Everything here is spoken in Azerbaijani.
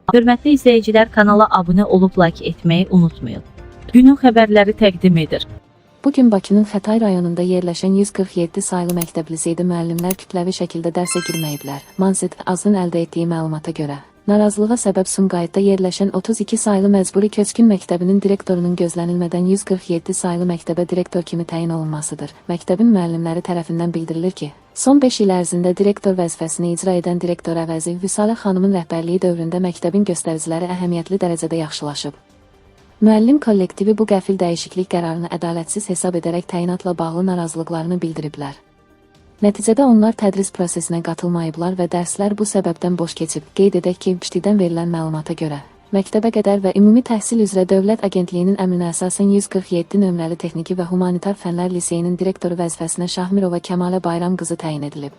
Hörmətli izləyicilər, kanala abunə olub like etməyi unutmayın. Günün xəbərləri təqdim edir. Bugün Bakının Xətai rayonunda yerləşən 147 saylı məktəb liseydə müəllimlər kütləvi şəkildə dərsə girməyiblər. Manset azın əldə etdiyi məlumata görə. Narazılığa səbəb Sumqayıtda yerləşən 32 saylı məcburi köçkün məktəbinin direktorunun gözlənilmədən 147 saylı məktəbə direktor kimi təyin olunmasıdır. Məktəbin müəllimləri tərəfindən bildirilir ki, son 5 il ərzində direktor vəzifəsini icra edən direktor əvəzi Vüsalə xanımın rəhbərliyi dövründə məktəbin göstəriciləri əhəmiyyətli dərəcədə yaxşılaşıb. Müəllim kollektivi bu qəfil dəyişiklik qərarını ədalətsiz hesab edərək təyinatla bağlı narazılıqlarını bildiriblər. Nəticədə onlar tədris prosesinə qatılmayıblar və dərslər bu səbəbdən boş keçib. Qeyd edək ki, BİST-dən verilən məlumata görə, məktəbə qədər və ümumi təhsil üzrə Dövlət Agentliyinin əmrinə əsasən 147 nömrəli Texniki və Humanitar Fənlər Liseyinin direktoru vəzifəsinə Şahmirova Kəmalə Bayram qızı təyin edilib.